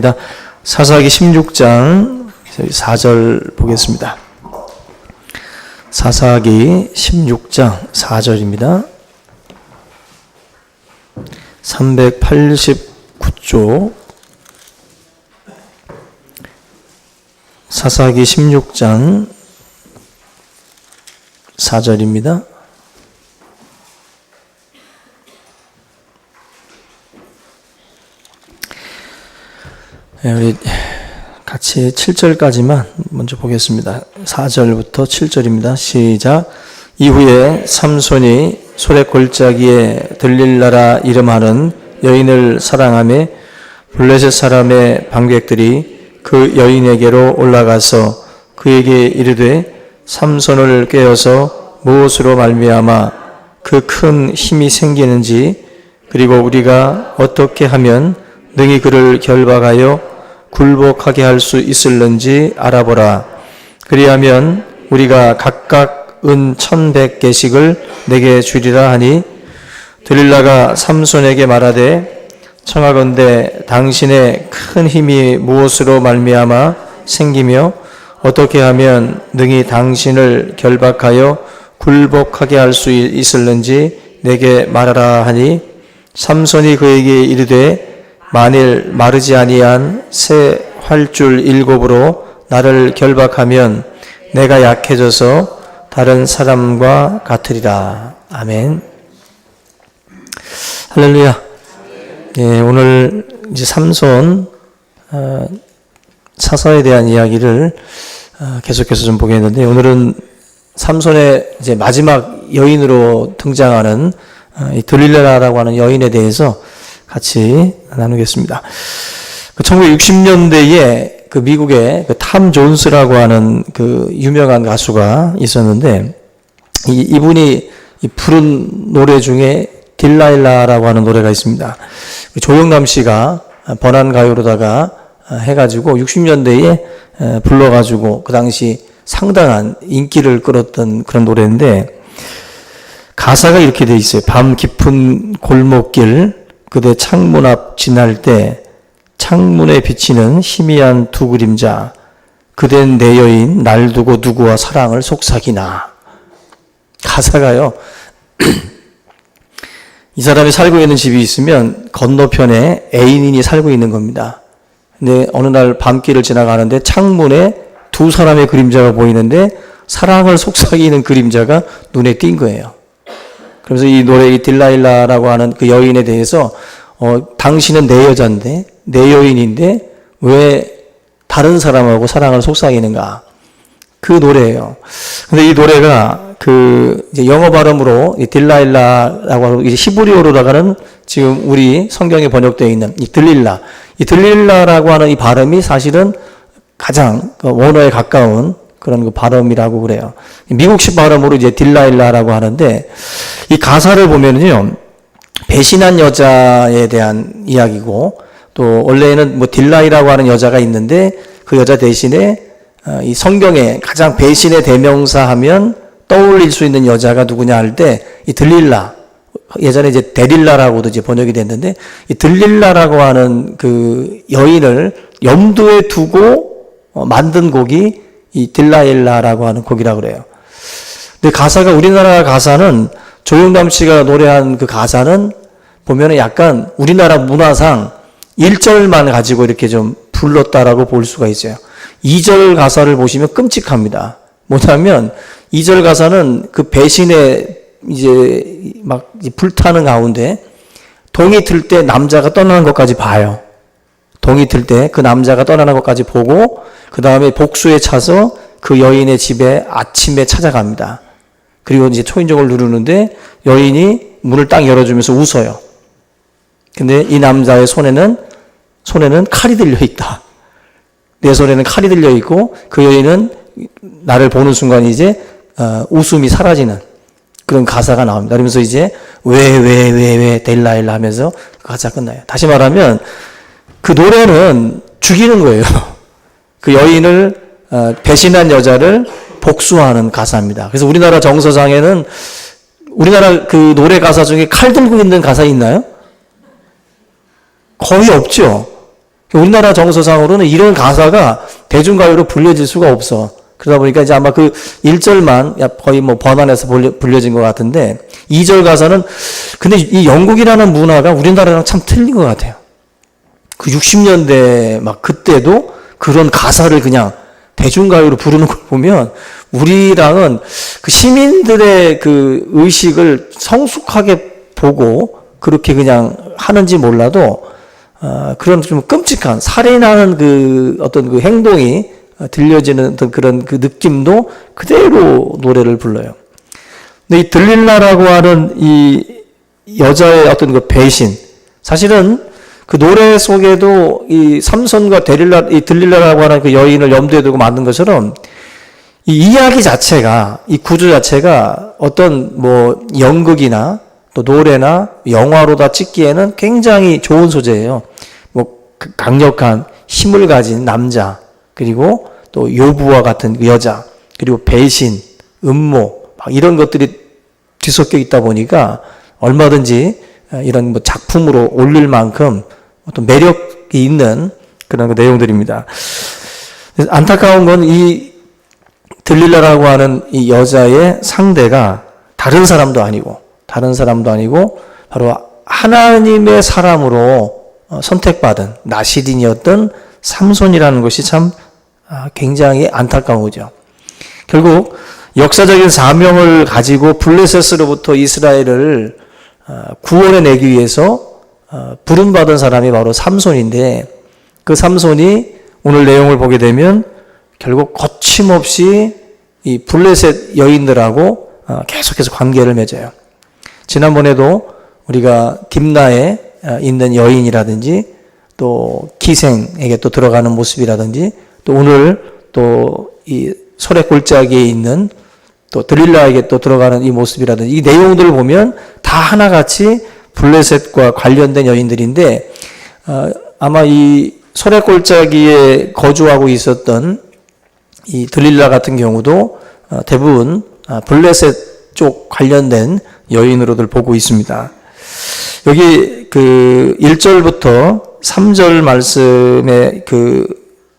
말씀입니다. 사사기 16장 4절 보겠습니다. 사사기 16장 4절입니다. 389쪽 사사기 16장 4절입니다. 우리 같이 7절까지만 먼저 보겠습니다. 4절부터 7절입니다. 시작. 이후에 삼손이 소래 골짜기에 들릴라라 이름하는 여인을 사랑하며 블레셋 사람의 방백들이 그 여인에게로 올라가서 그에게 이르되 삼손을 깨어서 무엇으로 말미암아 그 큰 힘이 생기는지 그리고 우리가 어떻게 하면 능히 그를 결박하여 굴복하게 할 수 있을는지 알아보라. 그리하면 우리가 각각 은 1,100개씩을 내게 주리라 하니 들릴라가 삼손에게 말하되 청하건대 당신의 큰 힘이 무엇으로 말미암아 생기며 어떻게 하면 능히 당신을 결박하여 굴복하게 할 수 있을는지 내게 말하라 하니 삼손이 그에게 이르되 만일 마르지 아니한 새 활줄 7으로 나를 결박하면 내가 약해져서 다른 사람과 같으리라. 아멘. 할렐루야. 예, 오늘 이제 삼손 사사에 대한 이야기를 계속해서 좀 보겠는데, 오늘은 삼손의 이제 마지막 여인으로 등장하는 이 들릴라라고 하는 여인에 대해서 같이 나누겠습니다. 1960년대에 그 미국의 탐 존스라고 하는 그 유명한 가수가 있었는데, 이분이 부른 노래 중에 딜라일라라고 하는 노래가 있습니다. 조영남 씨가 번안 가요로다가 해가지고 60년대에 불러가지고 그 당시 상당한 인기를 끌었던 그런 노래인데, 가사가 이렇게 돼 있어요. 밤 깊은 골목길 그대 창문 앞 지날 때 창문에 비치는 희미한 두 그림자 그댄 내 여인 날 두고 누구와 사랑을 속삭이나. 가사가요. 이 사람이 살고 있는 집이 있으면 건너편에 애인이 살고 있는 겁니다. 근데 어느 날 밤길을 지나가는데 창문에 두 사람의 그림자가 보이는데 사랑을 속삭이는 그림자가 눈에 띈 거예요. 그래서 이 노래, 이 딜라일라라고 하는 그 여인에 대해서 당신은 내 여자인데, 내 여인인데 왜 다른 사람하고 사랑을 속삭이는가? 그 노래예요. 근데 이 노래가 이제 영어 발음으로 이 딜라일라라고 하고 이제 히브리어로다가는 지금 우리 성경에 번역되어 있는 이 들릴라라고 하는 이 발음이 사실은 가장 원어에 가까운 그런 그 발음이라고 그래요. 미국식 발음으로 이제 딜라일라라고 하는데, 이 가사를 보면은요, 배신한 여자에 대한 이야기고, 또 원래는 뭐 딜라이라고 하는 여자가 있는데 그 여자 대신에 이 성경에 가장 배신의 대명사 하면 떠올릴 수 있는 여자가 누구냐 할 때 이 들릴라, 예전에 이제 데릴라라고도 이제 번역이 됐는데, 이 들릴라라고 하는 그 여인을 염두에 두고 만든 곡이 이 딜라일라라고 하는 곡이라고 그래요. 근데 가사가, 우리나라 가사는, 조영남 씨가 노래한 그 가사는 보면은 약간 우리나라 문화상 1절만 가지고 이렇게 좀 불렀다라고 볼 수가 있어요. 2절 가사를 보시면 끔찍합니다. 뭐냐면 2절 가사는 그 배신에 이제 막 불타는 가운데 동이 틀 때 남자가 떠나는 것까지 봐요. 동이 틀 때 그 남자가 떠나는 것까지 보고 그 다음에 복수에 차서 그 여인의 집에 아침에 찾아갑니다. 그리고 이제 초인종을 누르는데 여인이 문을 딱 열어주면서 웃어요. 근데 이 남자의 손에는 칼이 들려 있다. 내 손에는 칼이 들려 있고 그 여인은 나를 보는 순간 이제 웃음이 사라지는 그런 가사가 나옵니다. 그러면서 이제 왜 델라일라 하면서 그 가사가 끝나요. 다시 말하면 그 노래는 죽이는 거예요. 그 여인을 배신한 여자를 복수하는 가사입니다. 그래서 우리나라 정서상에는 우리나라 그 노래 가사 중에 칼 들고 있는 가사 있나요? 거의 없죠. 우리나라 정서상으로는 이런 가사가 대중가요로 불려질 수가 없어. 그러다 보니까 이제 아마 그 1절만 거의 뭐 번안해서 불려진 것 같은데 2절 가사는 근데 이 영국이라는 문화가 우리나라랑 참 틀린 것 같아요. 그 60년대 막 그때도 그런 가사를 그냥 대중가요로 부르는 걸 보면 우리랑은 그 시민들의 그 의식을 성숙하게 보고 그렇게 그냥 하는지 몰라도 그런 좀 끔찍한 살인하는 그 어떤 그 행동이 들려지는 어떤 그런 그 느낌도 그대로 노래를 불러요. 근데 이 들릴라라고 하는 이 여자의 어떤 그 배신, 사실은 그 노래 속에도 이 삼손과 이 들릴라라고 하는 그 여인을 염두에 두고 만든 것처럼 이 이야기 자체가, 이 구조 자체가 어떤 뭐 연극이나 또 노래나 영화로다 찍기에는 굉장히 좋은 소재예요. 뭐 강력한 힘을 가진 남자, 그리고 또 요부와 같은 여자, 그리고 배신, 음모, 이런 것들이 뒤섞여 있다 보니까 얼마든지 이런 뭐 작품으로 올릴 만큼 어떤 매력이 있는 그런 바입니다. 안타까운 건 이 들릴라라고 하는 이 여자의 상대가 다른 사람도 아니고 바로 하나님의 사람으로 선택받은 나시린이었던 삼손이라는 것이 참 굉장히 안타까운 거죠. 결국 역사적인 사명을 가지고 블레셋으로부터 이스라엘을 구원해내기 위해서 부름받은 사람이 바로 삼손인데, 그 삼손이 오늘 내용을 보게 되면 결국 거침없이 이 블레셋 여인들하고 계속해서 관계를 맺어요. 지난번에도 우리가 딥나에 있는 여인이라든지 또 기생에게 또 들어가는 모습이라든지 또 오늘 또 이 소래 골짜기에 있는 또 들릴라에게 또 들어가는 이 모습이라든지 이 내용들을 보면 다 하나같이 블레셋과 관련된 여인들인데 아마 이 소래 골짜기에 거주하고 있었던 이 들릴라 같은 경우도 대부분 블레셋 쪽 관련된 여인으로들 보고 있습니다. 여기 그 1절부터 3절 말씀의 그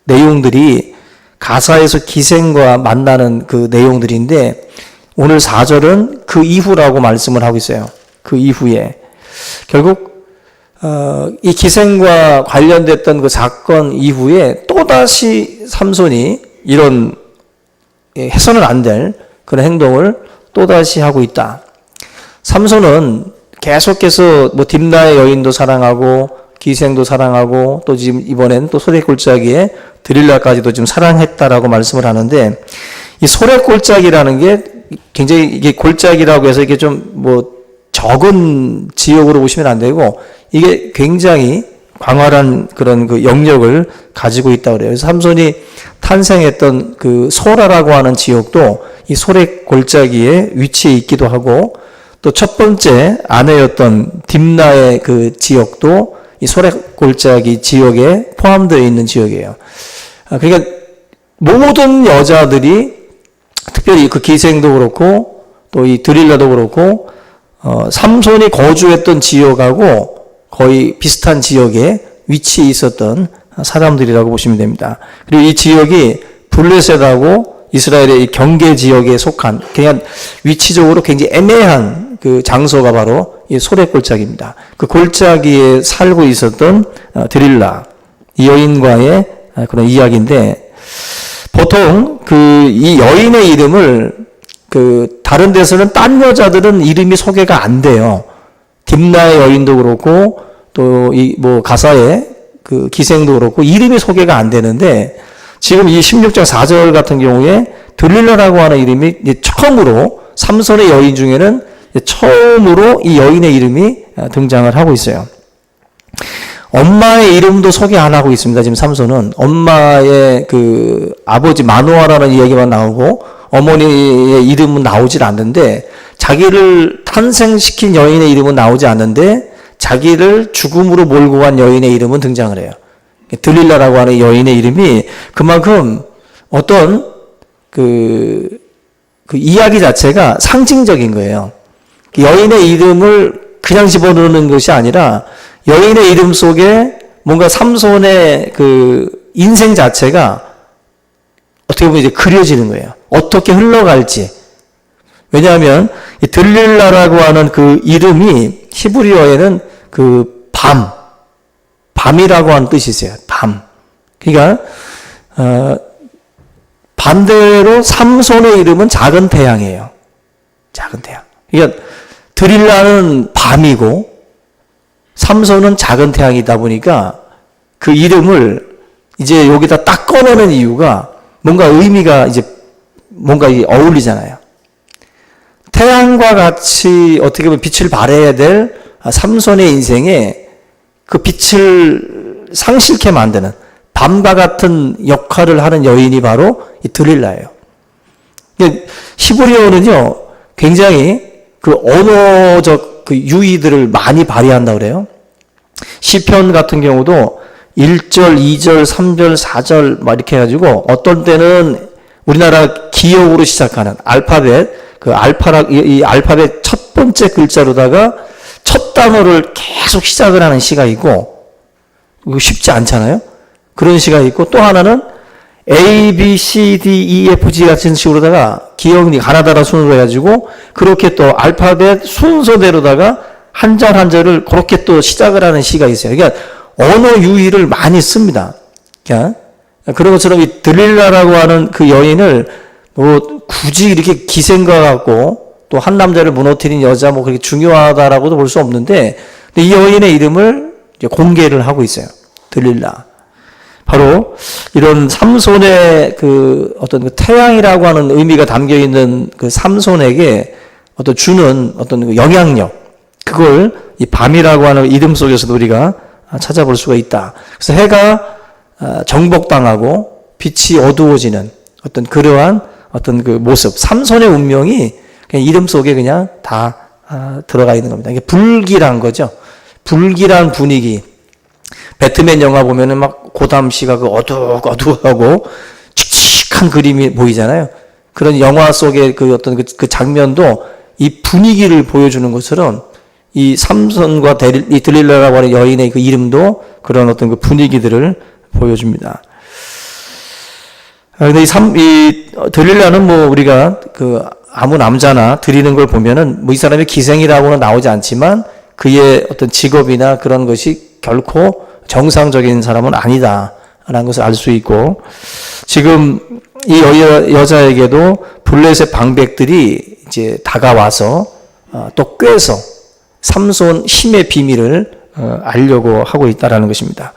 내용들이 가사에서 기생과 만나는 그 내용들인데 오늘 4절은 그 이후라고 말씀을 하고 있어요. 그 이후에 결국 이 기생과 관련됐던 그 사건 이후에 또다시 삼손이 이런 해서는 안 될 그런 행동을 또다시 하고 있다. 삼손은 계속해서 뭐 딥나의 여인도 사랑하고 기생도 사랑하고 또 지금 이번엔 또 소래골짜기에 드릴라까지도 지금 사랑했다라고 말씀을 하는데, 이 소래골짜기라는 게 굉장히 이게 골짜기라고 해서 이게 좀 뭐 적은 지역으로 보시면 안 되고 이게 굉장히 광활한 그런 그 영역을 가지고 있다고 그래요. 그래서 삼손이 탄생했던 그 소라라고 하는 지역도 이 소래골짜기에 위치해 있기도 하고 또 첫 번째 아내였던 딥나의 그 지역도 이 소래골짜기 지역에 포함되어 있는 지역이에요. 그러니까 모든 여자들이 특별히 그 기생도 그렇고 또 이 드릴라도 그렇고 삼손이 거주했던 지역하고 거의 비슷한 지역에 위치해 있었던 사람들이라고 보시면 됩니다. 그리고 이 지역이 블레셋하고 이스라엘의 이 경계 지역에 속한 그냥 위치적으로 굉장히 애매한 그 장소가 바로 이 소래골짜기입니다. 그 골짜기에 살고 있었던 드릴라, 이 여인과의 그런 이야기인데, 보통 그 이 여인의 이름을 그 다른 데서는 딴 여자들은 이름이 소개가 안 돼요. 딥나의 여인도 그렇고 또 이 뭐 가사의 그 기생도 그렇고 이름이 소개가 안 되는데, 지금 이 16장 4절 같은 경우에 들릴라라고 하는 이름이 처음으로 삼손의 여인 중에는 처음으로 이 여인의 이름이 등장을 하고 있어요. 엄마의 이름도 소개 안 하고 있습니다. 지금 삼손은 엄마의 그 아버지 마노아라는 이야기만 나오고 어머니의 이름은 나오질 않는데, 자기를 탄생시킨 여인의 이름은 나오지 않는데 자기를 죽음으로 몰고 간 여인의 이름은 등장을 해요. 들릴라라고 하는 여인의 이름이 그만큼 어떤 그 이야기 자체가 상징적인 거예요. 여인의 이름을 그냥 집어넣는 것이 아니라 여인의 이름 속에 뭔가 삼손의 그 인생 자체가 어떻게 보면 이제 그려지는 거예요. 어떻게 흘러갈지. 왜냐하면 이 들릴라라고 하는 그 이름이 히브리어에는 그 밤이라고 하는 뜻이 있어요. 밤. 그러니까 반대로 삼손의 이름은 작은 태양이에요. 작은 태양. 그러니까 들릴라는 밤이고 삼손은 작은 태양이다 보니까 그 이름을 이제 여기다 딱 꺼내는 이유가 뭔가 의미가 이제 뭔가 어울리잖아요. 태양과 같이 어떻게 보면 빛을 발해야 될 삼손의 인생에 그 빛을 상실케 만드는 밤과 같은 역할을 하는 여인이 바로 이 들릴라예요. 히브리어는요, 굉장히 그 언어적 그 유의들을 많이 발휘한다고 그래요. 시편 같은 경우도 1절, 2절, 3절, 4절 막 이렇게 해가지고 어떤 때는 우리나라 기역으로 시작하는 알파벳, 이 알파벳 첫 번째 글자로다가 첫 단어를 계속 시작을 하는 시가 있고, 이거 쉽지 않잖아요? 그런 시가 있고, 또 하나는 A, B, C, D, E, F, G 같은 식으로다가 기역이 가나다라 순으로 해가지고 그렇게 또 알파벳 순서대로다가 한 절 한 절을 그렇게 또 시작을 하는 시가 있어요. 그러니까 언어 유희를 많이 씁니다. 그러니까 그런 것처럼 이 들릴라라고 하는 그 여인을 뭐 굳이 이렇게 기생과 같고 또 한 남자를 무너뜨린 여자 뭐 그렇게 중요하다라고도 볼 수 없는데, 근데 이 여인의 이름을 이제 공개를 하고 있어요. 들릴라. 바로 이런 삼손의 그 어떤 그 태양이라고 하는 의미가 담겨 있는 그 삼손에게 어떤 주는 어떤 그 영향력, 그걸 이 밤이라고 하는 이름 속에서도 우리가 찾아볼 수가 있다. 그래서 해가 정복당하고 빛이 어두워지는 어떤 그러한 어떤 그 모습, 삼손의 운명이 그냥 이름 속에 그냥 다 들어가 있는 겁니다. 이게 불길한 거죠. 불길한 분위기. 배트맨 영화 보면은 막 고담시가 그 어두워하고 칙칙한 그림이 보이잖아요. 그런 영화 속의 그 어떤 그 장면도 이 분위기를 보여주는 것처럼 이 삼손과 이 들릴라라고 하는 여인의 그 이름도 그런 어떤 그 분위기들을 보여줍니다. 근데 이 들릴라는 뭐 우리가 그 아무 남자나 드리는 걸 보면은 뭐 이 사람이 기생이라고는 나오지 않지만 그의 어떤 직업이나 그런 것이 결코 정상적인 사람은 아니다라는 것을 알 수 있고, 지금 이 여자에게도 블레셋 방백들이 이제 다가와서 또 꿰서 삼손 힘의 비밀을 알려고 하고 있다라는 것입니다.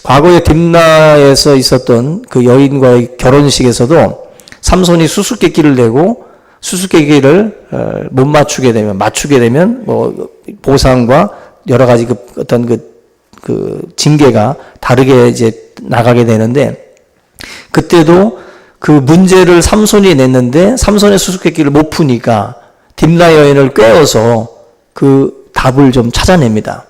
과거에 딥나에서 있었던 그 여인과의 결혼식에서도 삼손이 수수께끼를 내고 수수께끼를 못 맞추게 되면 뭐 보상과 여러 가지 그 어떤 그 징계가 다르게 이제 나가게 되는데, 그때도 그 문제를 삼손이 냈는데 삼손의 수수께끼를 못 푸니까 딥나 여인을 꿰어서 그 답을 좀 찾아냅니다.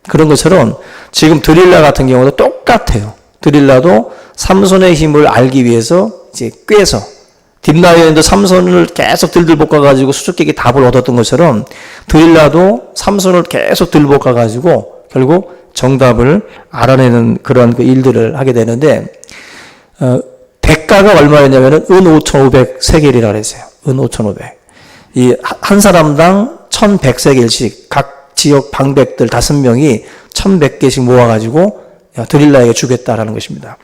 그런 것처럼 지금 드릴라 같은 경우도 똑같아요. 드릴라도 삼손의 힘을 알기 위해서 이제 꿰서, 딥나 여인도 삼손을 계속 들볶아가지고 수수께끼 답을 얻었던 것처럼 드릴라도 삼손을 계속 들볶아가지고 결국 정답을 알아내는 그런 그 일들을 하게 되는데, 대가가 얼마였냐면은 은 5,500세겔이라고 그랬어요. 은 5,500. 이 한 사람당 1,100세겔씩 각 지역 방백들 5명이 1,100개씩 모아가지고 드릴라에게 주겠다라는 것입니다.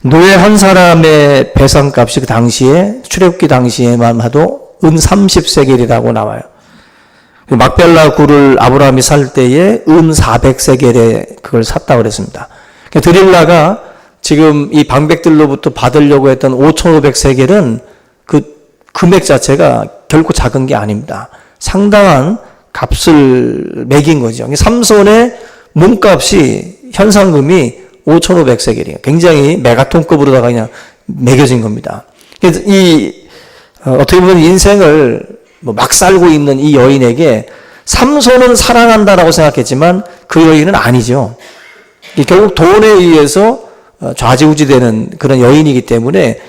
노예 한 사람의 배상값이 그 당시에 출애굽기 당시에만 해도 은 30세겔이라고 나와요. 막벨라 굴을 아브라함이 살 때에 은 400세겔에 그걸 샀다고 그랬습니다. 그러니까 드릴라가 지금 이 방백들로부터 받으려고 했던 5,500세겔은 그 금액 자체가 결코 작은 게 아닙니다. 상당한 값을 매긴 거죠. 삼손의 몸값이 현상금이 5,500세겔이에요. 굉장히 메가톤급으로다가 그냥 매겨진 겁니다. 그래서 어떻게 보면 인생을 뭐 막 살고 있는 이 여인에게 삼손은 사랑한다라고 생각했지만 그 여인은 아니죠. 결국 돈에 의해서 좌지우지되는 그런 여인이기 때문에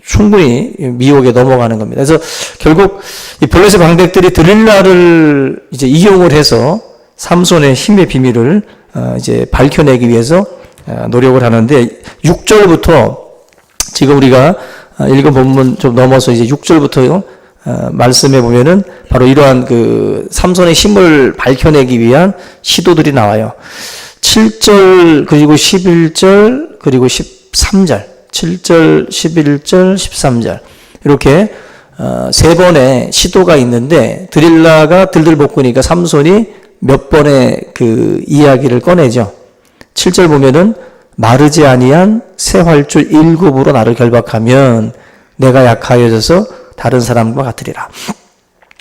충분히 미혹에 넘어가는 겁니다. 그래서 결국 이 블레셋 방백들이 드릴라를 이제 이용을 해서 삼손의 힘의 비밀을 이제 밝혀내기 위해서 노력을 하는데 6절부터 지금 우리가 읽은 본문 좀 넘어서 이제 6절부터 말씀해 보면은 바로 이러한 그 삼손의 힘을 밝혀내기 위한 시도들이 나와요. 7절 그리고 11절 그리고 13절 7절 11절 13절 이렇게 세 번의 시도가 있는데 드릴라가 들들볶으니까 삼손이 몇 번의 그 이야기를 꺼내죠. 7절 보면은 마르지 아니한 새 활줄 7으로 나를 결박하면 내가 약하여져서 다른 사람과 같으리라.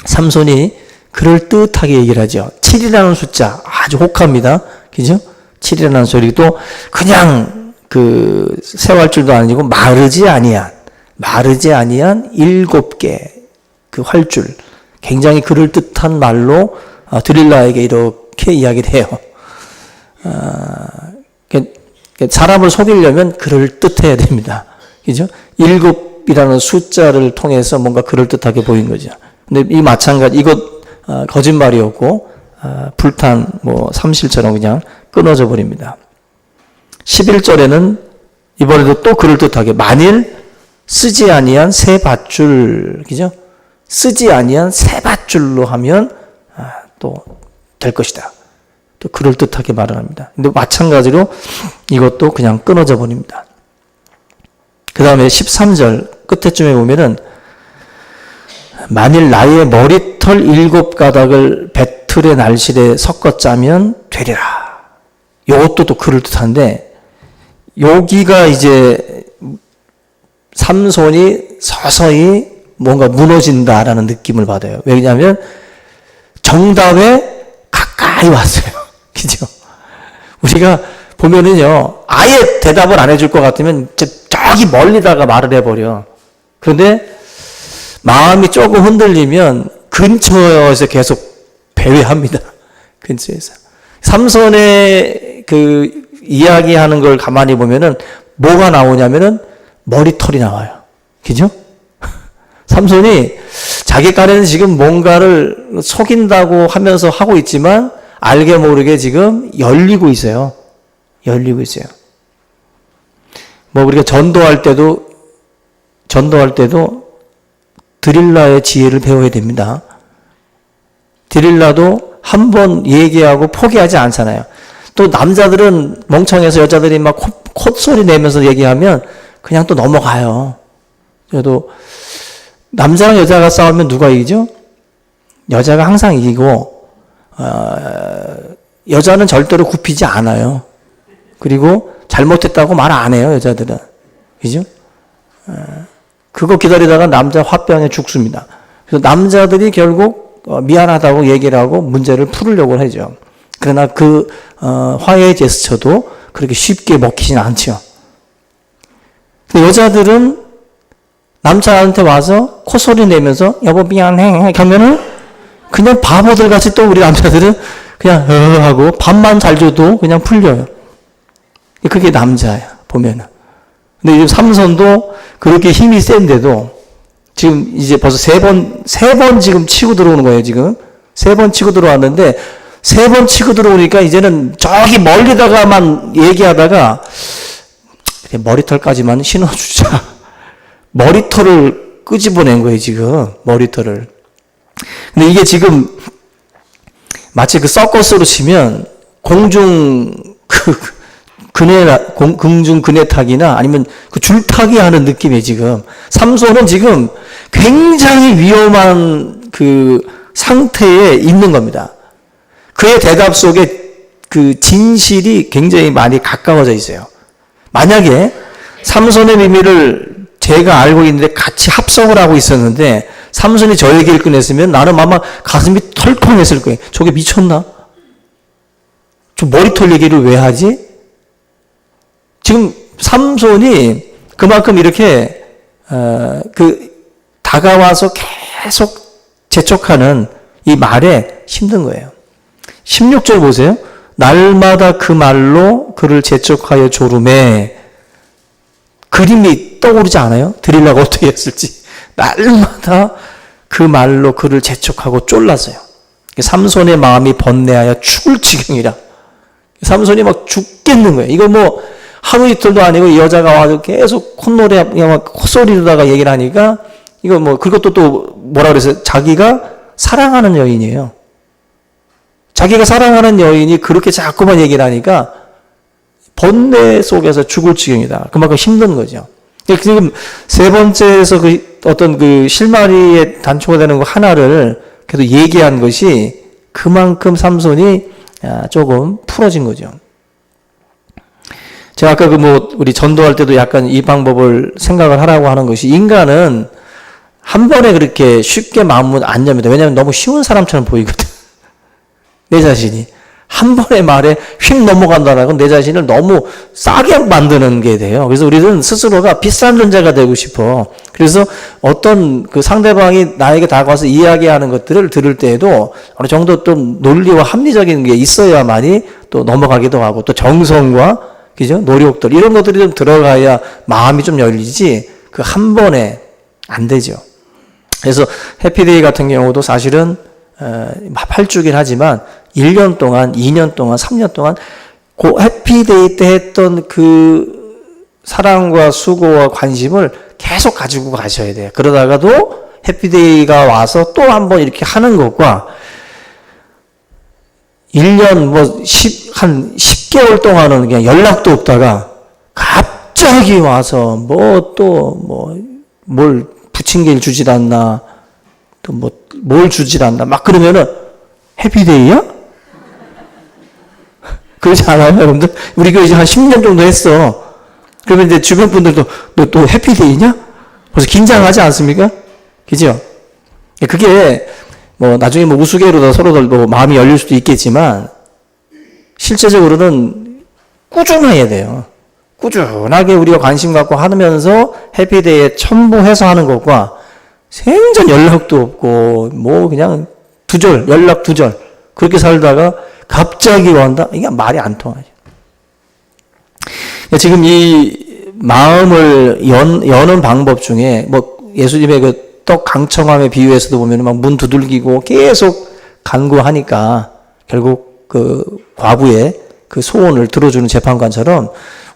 삼손이 그럴듯하게 얘기를 하죠. 7이라는 숫자 아주 혹합니다. 그죠? 7이라는 소리 또 그냥 그 새 활줄도 아니고 마르지 아니한 7개 그 활줄 굉장히 그럴듯한 말로 드릴라에게 이렇게 이야기를 해요. 사람을 속이려면 그럴듯해야 됩니다. 그죠? 7이라는 숫자를 통해서 뭔가 그럴듯하게 보인 거죠. 근데 이 마찬가지, 이것 거짓말이었고, 불탄 삼실처럼 그냥 끊어져 버립니다. 11절에는 이번에도 또 그럴듯하게, 만일 쓰지 아니한 새 밧줄, 그죠? 쓰지 아니한 새 밧줄로 하면 또 될 것이다. 또 그럴듯하게 말을 합니다. 근데 마찬가지로 이것도 그냥 끊어져 버립니다. 그 다음에 13절 끝에쯤에 보면은 만일 나의 머리털 7가닥을 배틀의 날실에 섞어 짜면 되리라. 이것도 또 그럴듯한데 여기가 이제 삼손이 서서히 뭔가 무너진다라는 느낌을 받아요. 왜냐하면 정답에 가까이 왔어요. 그죠? 우리가 보면은요, 아예 대답을 안 해줄 것 같으면 저기 멀리다가 말을 해버려. 그런데 마음이 조금 흔들리면 근처에서 계속 배회합니다. 근처에서. 삼손의 그 이야기하는 걸 가만히 보면은 뭐가 나오냐면은 머리털이 나와요. 그죠? 삼손이 자기 간에는 지금 뭔가를 속인다고 하면서 하고 있지만 알게 모르게 지금 열리고 있어요. 열리고 있어요. 우리가 전도할 때도 드릴라의 지혜를 배워야 됩니다. 드릴라도 한 번 얘기하고 포기하지 않잖아요. 또 남자들은 멍청해서 여자들이 막 콧소리 내면서 얘기하면 그냥 또 넘어가요. 그래도 남자랑 여자가 싸우면 누가 이기죠? 여자가 항상 이기고 여자는 절대로 굽히지 않아요. 그리고 잘못했다고 말 안 해요, 여자들은. 그죠? 그거 기다리다가 남자 화병에 죽습니다. 그래서 남자들이 결국 미안하다고 얘기를 하고 문제를 풀으려고 하죠. 그러나 그 화해의 제스처도 그렇게 쉽게 먹히진 않죠. 근데 여자들은 남자한테 와서 콧소리 내면서 여보 미안해 하면은 그냥 바보들 같이 또 우리 남자들은 그냥 하고 밥만 잘 줘도 그냥 풀려요. 그게 남자야 보면은. 근데 이제 삼손도 그렇게 힘이 센데도 지금 이제 벌써 세 번 지금 치고 들어오는 거예요. 지금 3번 치고 들어왔는데 3번 치고 들어오니까 이제는 저기 멀리다가만 얘기하다가 머리털까지만 신어주자. 머리털을 끄집어낸 거예요, 지금. 머리털을. 근데 이게 지금 마치 그 서커스로 치면 공중 그네탁이나 아니면 그 줄타기 하는 느낌이에요, 지금. 삼손은 지금 굉장히 위험한 그 상태에 있는 겁니다. 그의 대답 속에 그 진실이 굉장히 많이 가까워져 있어요. 만약에 삼손의 비밀을 제가 알고 있는데 같이 합성을 하고 있었는데 삼손이 저 얘기를 꺼냈으면 나는 아마 가슴이 털컹했을 거예요. 저게 미쳤나? 저 머리털 얘기를 왜 하지? 지금 삼손이 그만큼 이렇게 다가와서 계속 재촉하는 이 말에 힘든 거예요. 16절 보세요. 날마다 그 말로 그를 재촉하여 조름해. 그림이 떠오르지 않아요? 드릴라가 어떻게 했을지. 날마다 그 말로 그를 재촉하고 쫄랐어요. 삼손의 마음이 번뇌하여 죽을 지경이라. 삼손이 막 죽겠는 거예요. 이거 뭐 하루 이틀도 아니고 이 여자가 와서 계속 콧노래, 막 콧소리로다가 얘기를 하니까 이거 뭐 그것도 또 뭐라 그래서 자기가 사랑하는 여인이에요. 자기가 사랑하는 여인이 그렇게 자꾸만 얘기를 하니까 번뇌 속에서 죽을 지경이다. 그만큼 힘든 거죠. 지금 세 번째에서 그 어떤 그 실마리의 단초가 되는 거 하나를 계속 얘기한 것이 그만큼 삼손이 조금 풀어진 거죠. 제가 아까 그 뭐 우리 전도할 때도 약간 이 방법을 생각을 하라고 하는 것이 인간은 한 번에 그렇게 쉽게 마음을 안 엽니다. 왜냐하면 너무 쉬운 사람처럼 보이거든. 내 자신이. 한 번의 말에 휙 넘어간다는 건 내 자신을 너무 싸게 만드는 게 돼요. 그래서 우리는 스스로가 비싼 존재가 되고 싶어. 그래서 어떤 그 상대방이 나에게 다가와서 이야기하는 것들을 들을 때에도 어느 정도 좀 논리와 합리적인 게 있어야만이 또 넘어가기도 하고 또 정성과 그죠? 노력들 이런 것들이 좀 들어가야 마음이 좀 열리지 그 한 번에 안 되죠. 그래서 해피데이 같은 경우도 사실은 8주긴 하지만 1년 동안, 2년 동안, 3년 동안 그 해피데이 때 했던 그 사랑과 수고와 관심을 계속 가지고 가셔야 돼요. 그러다가도 해피데이가 와서 또 한 번 이렇게 하는 것과 1년 한 10개월 동안은 그냥 연락도 없다가 갑자기 와서 뭘 부침개를 주질 않나 또 뭘 주질 않나 막 그러면은 해피데이야? 그러지 않아요, 여러분들? 우리 교회 이제 한 10년 정도 했어. 그러면 이제 주변 분들도 너 또 해피데이냐? 벌써 긴장하지 않습니까? 그죠? 그게 뭐 나중에 뭐 우스개로 서로들 뭐 마음이 열릴 수도 있겠지만 실제적으로는 꾸준해야 돼요. 꾸준하게 우리가 관심 갖고 하면서 해피데이에 첨부해서 하는 것과 생전 연락도 없고 뭐 그냥 연락 두절 그렇게 살다가 갑자기 온다? 이게 말이 안 통하죠. 지금 이 마음을 여는 방법 중에 뭐 예수님의 그 떡 강청함의 비유에서도 보면 막 문 두들기고 계속 간구하니까 결국 그 과부의 그 소원을 들어주는 재판관처럼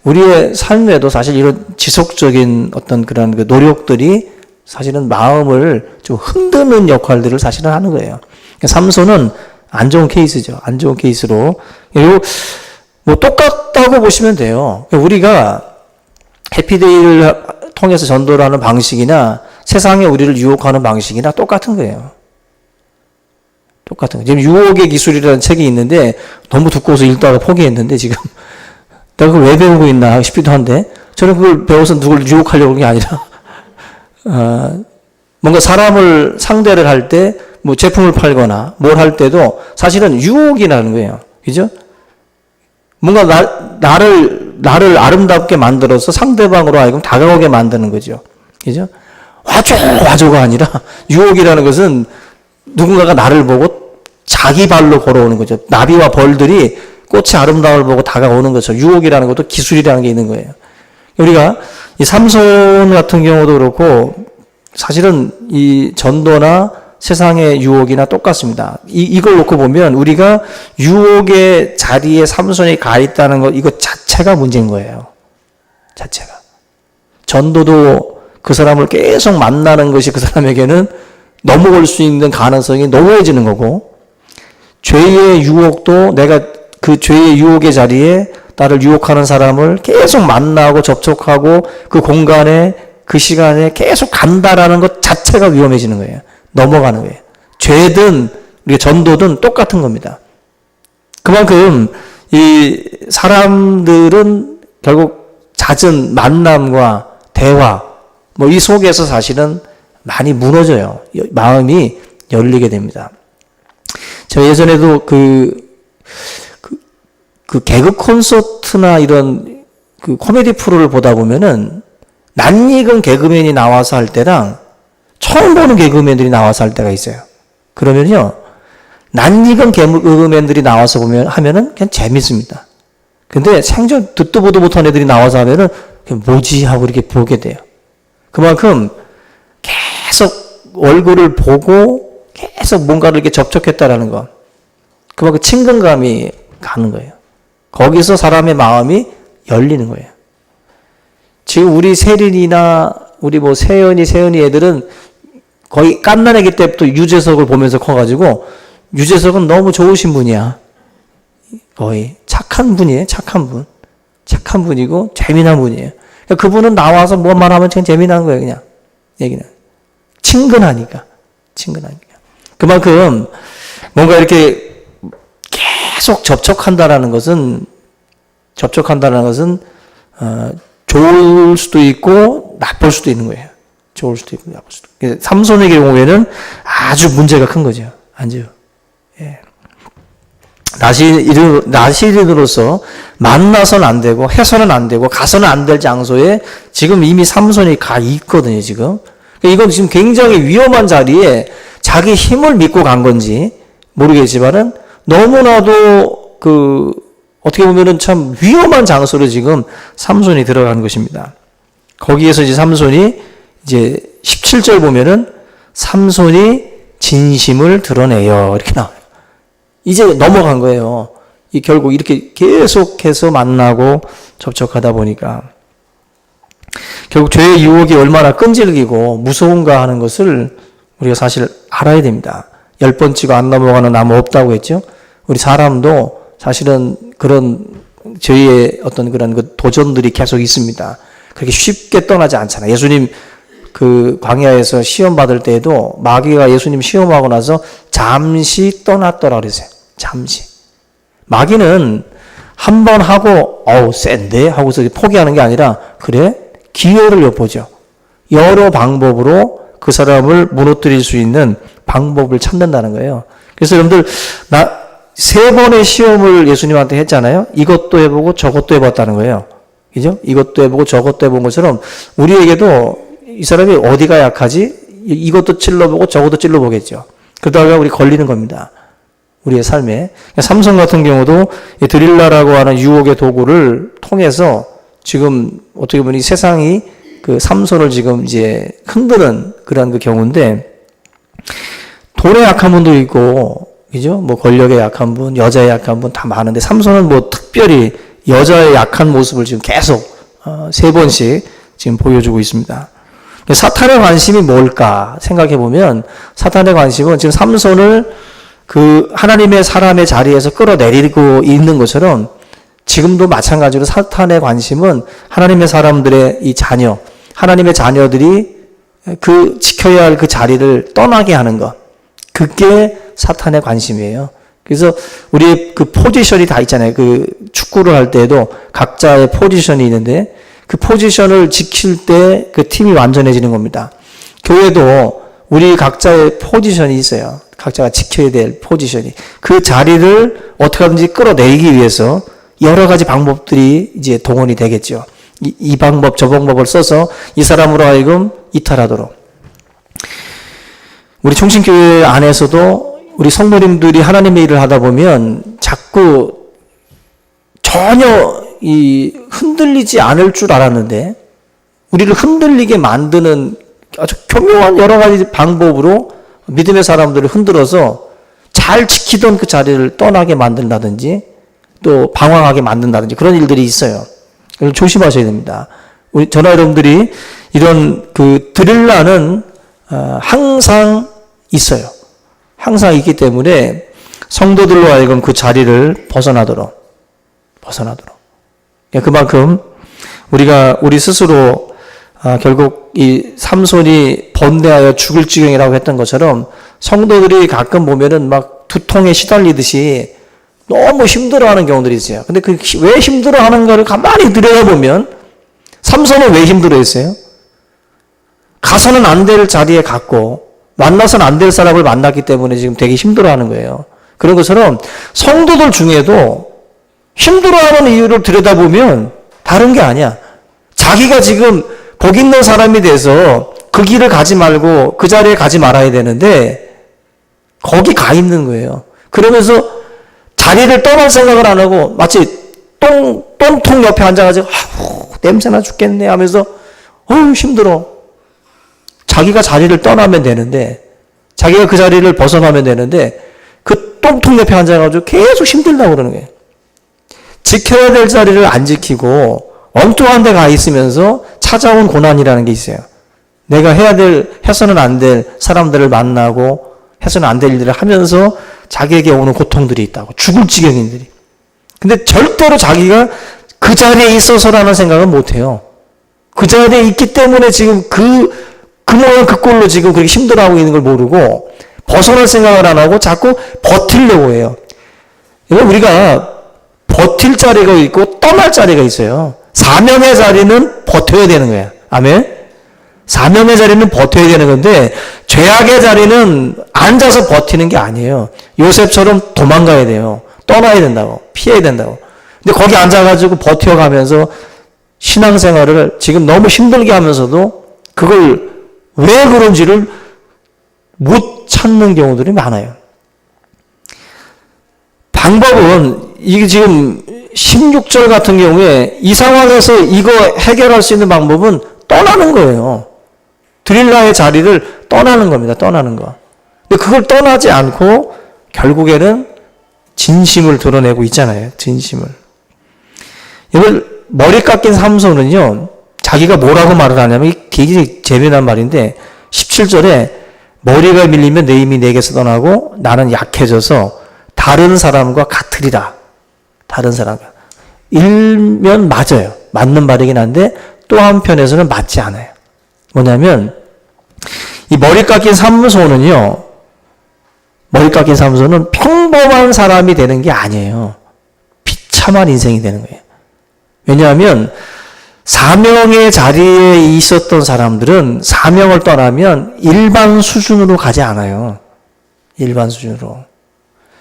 우리의 삶에도 사실 이런 지속적인 어떤 그런 그 노력들이 사실은 마음을 좀 흔드는 역할들을 사실은 하는 거예요. 삼손은 안 좋은 케이스죠. 안 좋은 케이스로. 그리고 뭐 똑같다고 보시면 돼요. 우리가 해피데이를 통해서 전도를 하는 방식이나 세상에 우리를 유혹하는 방식이나 똑같은 거예요. 똑같은 거예요. 지금 유혹의 기술이라는 책이 있는데 너무 두꺼워서 읽다가 포기했는데 지금 내가 그걸 왜 배우고 있나 싶기도 한데 저는 그걸 배워서 누굴 유혹하려고 그런 게 아니라 뭔가 사람을 상대를 할 때 뭐 제품을 팔거나 뭘 할 때도 사실은 유혹이라는 거예요. 그죠? 뭔가 나를 아름답게 만들어서 상대방으로 하여금 다가오게 만드는 거죠. 그죠? 와줘가 아니라 유혹이라는 것은 누군가가 나를 보고 자기 발로 걸어오는 거죠. 나비와 벌들이 꽃의 아름다움을 보고 다가오는 것처럼 유혹이라는 것도 기술이라는 게 있는 거예요. 우리가 이 삼손 같은 경우도 그렇고 사실은 이 전도나 세상의 유혹이나 똑같습니다. 이걸 놓고 보면 우리가 유혹의 자리에 삼손이 가 있다는 것 이거 자체가 문제인 거예요. 자체가. 전도도 그 사람을 계속 만나는 것이 그 사람에게는 넘어올 수 있는 가능성이 노후해지는 거고 죄의 유혹도 내가 그 죄의 유혹의 자리에 나를 유혹하는 사람을 계속 만나고 접촉하고 그 공간에 그 시간에 계속 간다라는 것 자체가 위험해지는 거예요. 넘어가는 거예요. 죄든 우리가 전도든 똑같은 겁니다. 그만큼 이 사람들은 결국 잦은 만남과 대화 뭐 이 속에서 사실은 많이 무너져요. 마음이 열리게 됩니다. 제가 예전에도 그 개그 콘서트나 이런 그 코미디 프로를 보다 보면은 낯익은 개그맨이 나와서 할 때랑 처음 보는 개그맨들이 나와서 할 때가 있어요. 그러면요, 낯익은 개그맨들이 나와서 하면은 그냥 재밌습니다. 근데 생전 듣도 보도 못한 애들이 나와서 하면은 뭐지 하고 이렇게 보게 돼요. 그만큼 계속 얼굴을 보고 계속 뭔가를 이렇게 접촉했다라는 거. 그만큼 친근감이 가는 거예요. 거기서 사람의 마음이 열리는 거예요. 지금 우리 세린이나 우리 뭐 세연이 애들은 거의 갓난아기 때부터 유재석을 보면서 커가지고 유재석은 너무 좋으신 분이야. 거의 착한 분이에요. 착한 분. 착한 분이고 재미난 분이에요. 그러니까 그분은 나와서 뭐만 하면 그냥 재미난 거예요. 그냥 얘기는. 친근하니까. 그만큼 뭔가 이렇게 계속 접촉한다라는 것은 좋을 수도 있고 나쁠 수도 있는 거예요. 좋을 수도 있고 나쁠 수도 있고. 삼손의 경우에는 아주 문제가 큰 거죠. 아주. 예. 나시린으로서 만나서는 안 되고 해서는 안 되고 가서는 안 될 장소에 지금 이미 삼손이 가 있거든요. 지금. 이건 지금 굉장히 위험한 자리에 자기 힘을 믿고 간 건지 모르겠지만은 너무나도 어떻게 보면은 참 위험한 장소로 지금 삼손이 들어간 것입니다. 거기에서 이제 삼손이 이제 17절 보면은 삼손이 진심을 드러내요. 이렇게 나와요. 이제 넘어간 거예요. 결국 이렇게 계속해서 만나고 접촉하다 보니까 결국 죄의 유혹이 얼마나 끈질기고 무서운가 하는 것을 우리가 사실 알아야 됩니다. 10번 치고 안 넘어가는 나무 없다고 했죠. 우리 사람도 사실은 그런 죄의 어떤 그런 도전들이 계속 있습니다. 그렇게 쉽게 떠나지 않잖아요. 예수님 광야에서 시험 받을 때에도 마귀가 예수님 시험하고 나서 잠시 떠났더라 그랬어요. 잠시. 마귀는 한 번 하고 센데 하고서 포기하는 게 아니라 그래? 기회를 엿보죠. 여러 방법으로 그 사람을 무너뜨릴 수 있는 방법을 찾는다는 거예요. 그래서 여러분들 3번의 시험을 예수님한테 했잖아요. 이것도 해보고 저것도 해봤다는 거예요. 그죠? 이것도 해보고 저것도 해본 것처럼 우리에게도 이 사람이 어디가 약하지? 이것도 찔러보고 저것도 찔러보겠죠. 그러다가 우리 걸리는 겁니다. 우리의 삶에. 삼손 같은 경우도 드릴라라고 하는 유혹의 도구를 통해서 지금 어떻게 보면 이 세상이 삼손을 지금 이제 흔드는 그런 경우인데 돈에 약한 분도 있고, 그죠? 뭐 권력에 약한 분, 여자에 약한 분 다 많은데 삼손은 뭐 특별히 여자의 약한 모습을 지금 계속 3번씩 지금 보여주고 있습니다. 사탄의 관심이 뭘까 생각해 보면 사탄의 관심은 지금 삼손을 하나님의 사람의 자리에서 끌어내리고 있는 것처럼 지금도 마찬가지로 사탄의 관심은 하나님의 사람들의 이 자녀, 하나님의 자녀들이 지켜야 할 그 자리를 떠나게 하는 것. 그게 사탄의 관심이에요. 그래서 우리의 포지션이 다 있잖아요. 축구를 할 때에도 각자의 포지션이 있는데 그 포지션을 지킬 때 그 팀이 완전해지는 겁니다. 교회도 우리 각자의 포지션이 있어요. 각자가 지켜야 될 포지션이. 그 자리를 어떻게 하든지 끌어내리기 위해서 여러 가지 방법들이 이제 동원이 되겠죠. 이 방법, 저 방법을 써서 이 사람으로 하여금 이탈하도록. 우리 총신교회 안에서도 우리 성도님들이 하나님의 일을 하다 보면 자꾸 전혀 흔들리지 않을 줄 알았는데 우리를 흔들리게 만드는 아주 교묘한 여러 가지 방법으로 믿음의 사람들을 흔들어서 잘 지키던 그 자리를 떠나게 만든다든지 또 방황하게 만든다든지 그런 일들이 있어요. 조심하셔야 됩니다. 우리 저나 여러분들이 이런 드릴라는 항상 있어요. 항상 있기 때문에 성도들로 하여금 그 자리를 벗어나도록. 그만큼 우리 스스로 결국 이 삼손이 번뇌하여 죽을 지경이라고 했던 것처럼 성도들이 가끔 보면은 막 두통에 시달리듯이 너무 힘들어하는 경우들이 있어요. 근데 왜 힘들어하는가를 가만히 들여다보면 삼손은 왜 힘들어했어요? 가서는 안 될 자리에 갔고 만나서는 안 될 사람을 만났기 때문에 지금 되게 힘들어하는 거예요. 그런 것처럼 성도들 중에도 힘들어하는 이유를 들여다보면 다른 게 아니야. 자기가 지금 거기 있는 사람이 돼서 그 길을 가지 말고 그 자리에 가지 말아야 되는데 거기 가 있는 거예요. 그러면서 자리를 떠날 생각을 안 하고 마치 똥통 옆에 앉아가지고 냄새나 죽겠네 하면서 힘들어. 자기가 자리를 떠나면 되는데 자기가 그 자리를 벗어나면 되는데 그 똥통 옆에 앉아가지고 계속 힘들다고 그러는 거예요. 지켜야 될 자리를 안 지키고 엉뚱한 데 가 있으면서 찾아온 고난이라는 게 있어요. 내가 해서는 안 될 사람들을 만나고 해서는 안 될 일들을 하면서 자기에게 오는 고통들이 있다고. 죽을 지경인 일이. 근데 절대로 자기가 그 자리에 있어서라는 생각은 못 해요. 그 자리에 있기 때문에 지금 그 모양 그 꼴로 지금 그렇게 힘들어하고 있는 걸 모르고 벗어날 생각을 안 하고 자꾸 버틸려고 해요. 우리가 버틸 자리가 있고 떠날 자리가 있어요. 사명의 자리는 버텨야 되는 거야. 아멘? 사명의 자리는 버텨야 되는 건데 죄악의 자리는 앉아서 버티는 게 아니에요. 요셉처럼 도망가야 돼요. 떠나야 된다고. 피해야 된다고. 근데 거기 앉아가지고 버텨가면서 신앙생활을 지금 너무 힘들게 하면서도 그걸 왜 그런지를 못 찾는 경우들이 많아요. 방법은 이게 지금 16절 같은 경우에 이 상황에서 이거 해결할 수 있는 방법은 떠나는 거예요. 드릴라의 자리를 떠나는 겁니다. 떠나는 거. 근데 그걸 떠나지 않고 결국에는 진심을 드러내고 있잖아요. 진심을. 이걸 머리 깎인 삼손은요. 자기가 뭐라고 말을 하냐면 되게 재미난 말인데 17절에 머리가 밀리면 내 힘이 내게서 떠나고 나는 약해져서 다른 사람과 같으리라. 다른 사람과. 일면 맞아요. 맞는 말이긴 한데 또 한편에서는 맞지 않아요. 뭐냐면 이 머리 깎인 삼손은요. 머리 깎인 삼손은 평범한 사람이 되는 게 아니에요. 비참한 인생이 되는 거예요. 왜냐하면 사명의 자리에 있었던 사람들은 사명을 떠나면 일반 수준으로 가지 않아요. 일반 수준으로.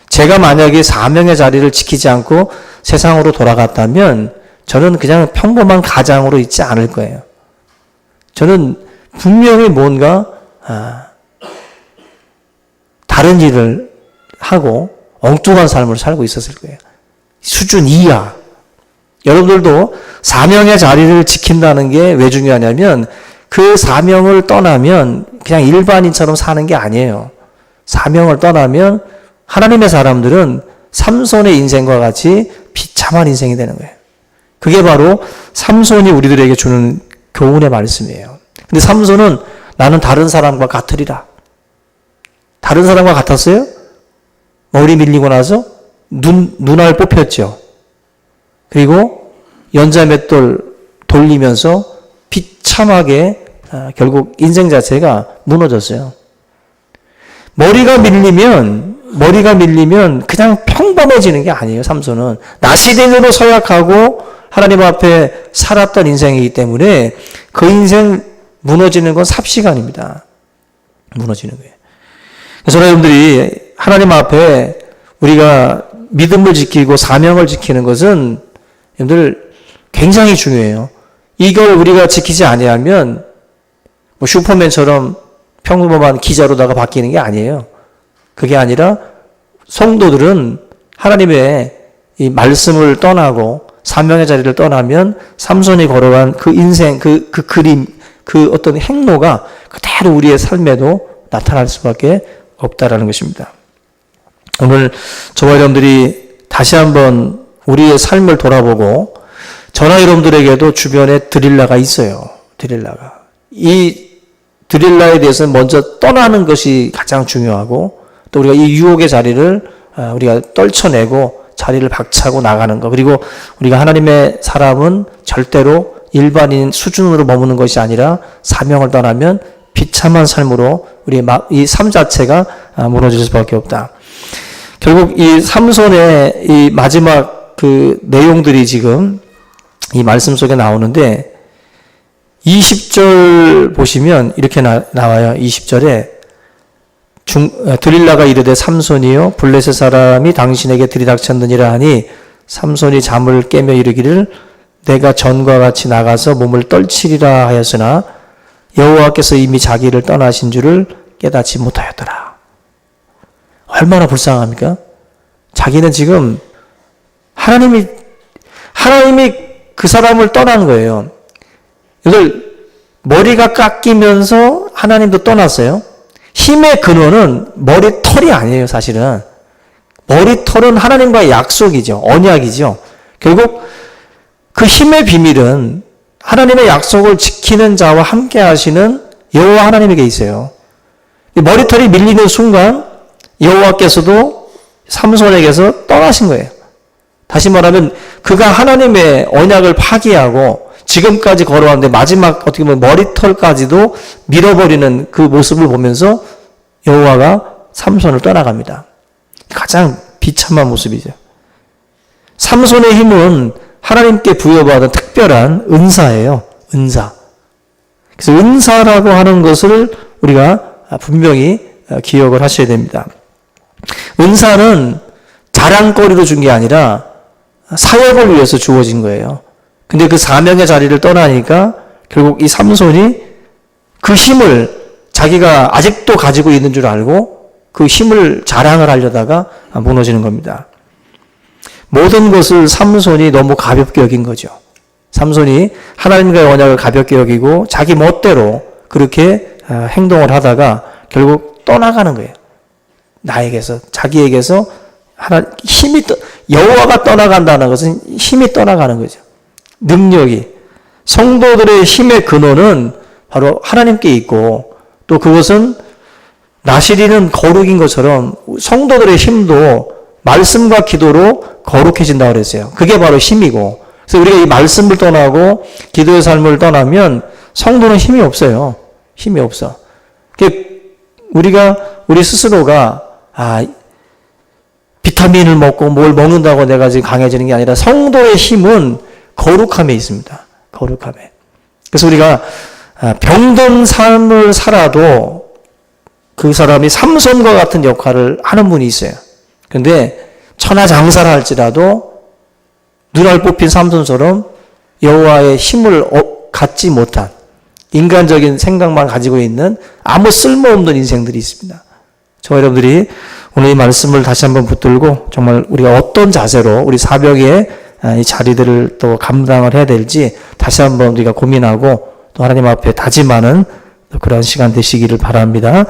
제가 만약에 사명의 자리를 지키지 않고 세상으로 돌아갔다면 저는 그냥 평범한 가장으로 있지 않을 거예요. 저는 분명히 뭔가 다른 일을 하고 엉뚱한 삶을 살고 있었을 거예요. 수준 이하. 여러분들도 사명의 자리를 지킨다는 게 왜 중요하냐면 그 사명을 떠나면 그냥 일반인처럼 사는 게 아니에요. 사명을 떠나면 하나님의 사람들은 삼손의 인생과 같이 비참한 인생이 되는 거예요. 그게 바로 삼손이 우리들에게 주는 교훈의 말씀이에요. 근데 삼손은 나는 다른 사람과 같으리라. 다른 사람과 같았어요? 머리 밀리고 나서 눈알 뽑혔죠. 그리고 연자맷돌 돌리면서 비참하게 결국 인생 자체가 무너졌어요. 머리가 밀리면 그냥 평범해지는 게 아니에요. 삼손은 나시린으로 서약하고 하나님 앞에 살았던 인생이기 때문에 그 인생 무너지는 건 삽시간입니다. 무너지는 거예요. 그래서 여러분들이 하나님 앞에 우리가 믿음을 지키고 사명을 지키는 것은 여러분들 굉장히 중요해요. 이걸 우리가 지키지 아니하면 뭐 슈퍼맨처럼 평범한 기자로다가 바뀌는 게 아니에요. 그게 아니라 성도들은 하나님의 이 말씀을 떠나고 사명의 자리를 떠나면 삼손이 걸어간 그 인생, 그 그림, 그 어떤 행로가 그대로 우리의 삶에도 나타날 수밖에 없다라는 것입니다. 오늘 저와 여러분들이 다시 한번 우리의 삶을 돌아보고 저나 여러분들에게도 주변에 드릴라가 있어요. 드릴라가. 이 드릴라에 대해서는 먼저 떠나는 것이 가장 중요하고 또 우리가 이 유혹의 자리를 우리가 떨쳐내고 자리를 박차고 나가는 것. 그리고 우리가 하나님의 사람은 절대로 일반인 수준으로 머무는 것이 아니라 사명을 떠나면 비참한 삶으로 우리의 이 삶 자체가 무너질 수밖에 없다. 결국 이 삼손의 이 마지막 그 내용들이 지금 이 말씀 속에 나오는데 20절 보시면 이렇게 나와요. 20절에 드릴라가 이르되 삼손이요 블레셋 사람이 당신에게 들이닥쳤느니라 하니 삼손이 잠을 깨며 이르기를 내가 전과 같이 나가서 몸을 떨치리라 하였으나 여호와께서 이미 자기를 떠나신 줄을 깨닫지 못하였더라. 얼마나 불쌍합니까? 자기는 지금 하나님이 그 사람을 떠난 거예요. 이걸 머리가 깎이면서 하나님도 떠났어요. 힘의 근원은 머리털이 아니에요, 사실은. 머리털은 하나님과의 약속이죠. 언약이죠. 결국 그 힘의 비밀은 하나님의 약속을 지키는 자와 함께 하시는 여호와 하나님에게 있어요. 머리털이 밀리는 순간 여호와께서도 삼손에게서 떠나신 거예요. 다시 말하면 그가 하나님의 언약을 파기하고 지금까지 걸어왔는데 마지막 어떻게 보면 머리털까지도 밀어버리는 그 모습을 보면서 여호와가 삼손을 떠나갑니다. 가장 비참한 모습이죠. 삼손의 힘은 하나님께 부여받은 특별한 은사예요. 은사. 그래서 은사라고 하는 것을 우리가 분명히 기억을 하셔야 됩니다. 은사는 자랑거리로 준 게 아니라 사역을 위해서 주어진 거예요. 근데 그 사명의 자리를 떠나니까 결국 이 삼손이 그 힘을 자기가 아직도 가지고 있는 줄 알고 그 힘을 자랑을 하려다가 무너지는 겁니다. 모든 것을 삼손이 너무 가볍게 여긴 거죠. 삼손이 하나님과의 언약을 가볍게 여기고 자기 멋대로 그렇게 행동을 하다가 결국 떠나가는 거예요. 나에게서, 자기에게서 여호와가 떠나간다는 것은 힘이 떠나가는 거죠. 능력이. 성도들의 힘의 근원은 바로 하나님께 있고 또 그것은 나시리는 거룩인 것처럼 성도들의 힘도 말씀과 기도로 거룩해진다고 그랬어요. 그게 바로 힘이고. 그래서 우리가 이 말씀을 떠나고 기도의 삶을 떠나면 성도는 힘이 없어요. 힘이 없어. 우리 스스로가 비타민을 먹고 뭘 먹는다고 내가 지금 강해지는 게 아니라 성도의 힘은 거룩함에 있습니다. 거룩함에. 그래서 우리가 병든 삶을 살아도 그 사람이 삼손과 같은 역할을 하는 분이 있어요. 그런데 천하장사를 할지라도 눈알 뽑힌 삼손처럼 여호와의 힘을 갖지 못한 인간적인 생각만 가지고 있는 아무 쓸모없는 인생들이 있습니다. 저와 여러분들이 오늘 이 말씀을 다시 한번 붙들고 정말 우리가 어떤 자세로 우리 사명의 이 자리들을 또 감당을 해야 될지 다시 한번 우리가 고민하고 또 하나님 앞에 다짐하는 그런 시간 되시기를 바랍니다.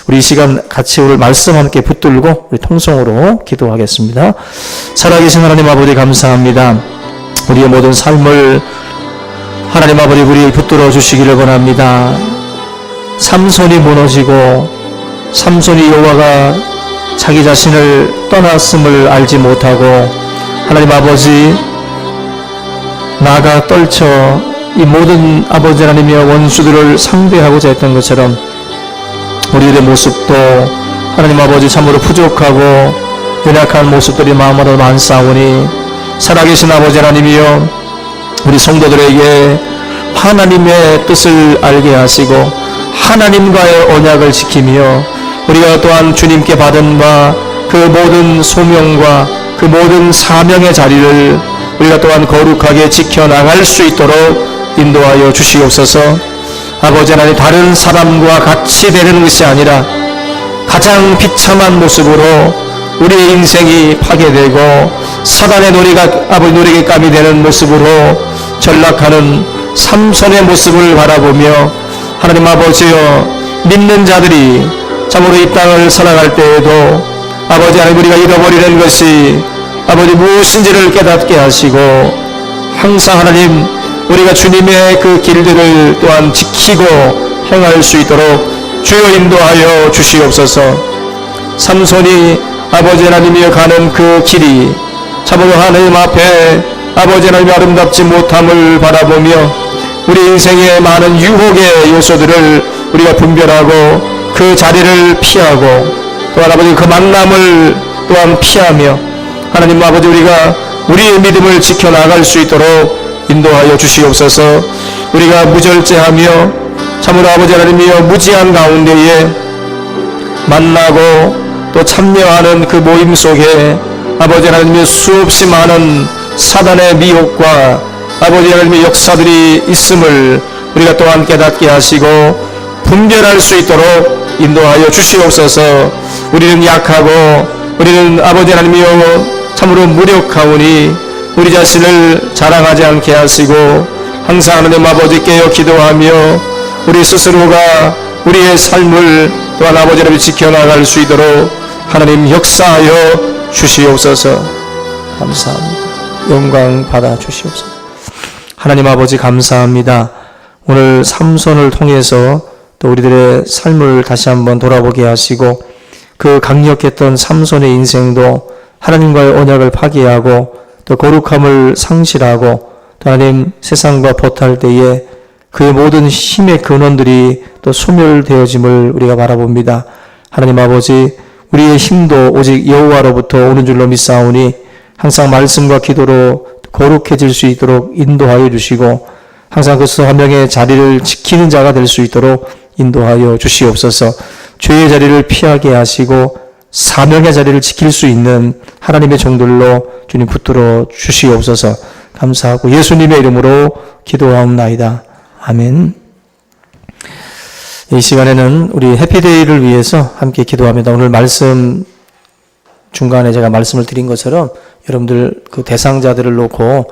우리 이 시간 같이 오늘 말씀 함께 붙들고 우리 통성으로 기도하겠습니다. 살아계신 하나님 아버지 감사합니다. 우리의 모든 삶을 하나님 아버지 우리 붙들어 주시기를 원합니다. 삼손이 무너지고 삼손이 여호와가 자기 자신을 떠났음을 알지 못하고 하나님 아버지 나가 떨쳐 이 모든 아버지 하나님의 원수들을 상대하고자 했던 것처럼 우리들의 모습도 하나님 아버지 참으로 부족하고 연약한 모습들이 마음으로 많사오니 살아계신 아버지 하나님이여 우리 성도들에게 하나님의 뜻을 알게 하시고 하나님과의 언약을 지키며 우리가 또한 주님께 받은 바 그 모든 소명과 그 모든 사명의 자리를 우리가 또한 거룩하게 지켜나갈 수 있도록 인도하여 주시옵소서. 아버지 하나님 다른 사람과 같이 되는 것이 아니라 가장 비참한 모습으로 우리의 인생이 파괴되고 사단의 노리개감이 되는 모습으로 전락하는 삼손의 모습을 바라보며 하나님 아버지여 믿는 자들이 참으로 이 땅을 살아갈 때에도 아버지 하나님 우리가 잃어버리는 것이 아버지 무엇인지를 깨닫게 하시고 항상 하나님 우리가 주님의 그 길들을 또한 지키고 행할 수 있도록 주여 인도하여 주시옵소서. 삼손이 아버지 하나님이여 가는 그 길이 참으로 하나님 앞에 아버지 하나님 아름답지 못함을 바라보며 우리 인생의 많은 유혹의 요소들을 우리가 분별하고 그 자리를 피하고 또한 아버지 그 만남을 또한 피하며 하나님 아버지 우리가 우리의 믿음을 지켜나갈 수 있도록 인도하여 주시옵소서. 우리가 무절제하며 참으로 아버지 하나님이여 무지한 가운데에 만나고 또 참여하는 그 모임 속에 아버지 하나님의 수없이 많은 사단의 미혹과 아버지 하나님의 역사들이 있음을 우리가 또한 깨닫게 하시고 분별할 수 있도록 인도하여 주시옵소서. 우리는 약하고 우리는 아버지 하나님이여 참으로 무력하오니 우리 자신을 자랑하지 않게 하시고 항상 하나님 아버지께여 기도하며 우리 스스로가 우리의 삶을 또한 아버지 하나님 지켜나갈 수 있도록 하나님 역사하여 주시옵소서. 감사합니다. 영광 받아 주시옵소서. 하나님 아버지 감사합니다. 오늘 삼손을 통해서 또 우리들의 삶을 다시 한번 돌아보게 하시고 그 강력했던 삼손의 인생도 하나님과의 언약을 파기하고 또 거룩함을 상실하고 또 하나님 세상과 보탈 때에 그의 모든 힘의 근원들이 또 소멸되어짐을 우리가 바라봅니다. 하나님 아버지 우리의 힘도 오직 여호와로부터 오는 줄로 믿사오니 항상 말씀과 기도로 거룩해질 수 있도록 인도하여 주시고 항상 그 사명의 자리를 지키는 자가 될 수 있도록 인도하여 주시옵소서. 죄의 자리를 피하게 하시고 사명의 자리를 지킬 수 있는 하나님의 종들로 주님 붙들어 주시옵소서. 감사하고 예수님의 이름으로 기도하옵나이다. 아멘. 이 시간에는 우리 해피데이를 위해서 함께 기도합니다. 오늘 말씀 중간에 제가 말씀을 드린 것처럼 여러분들 그 대상자들을 놓고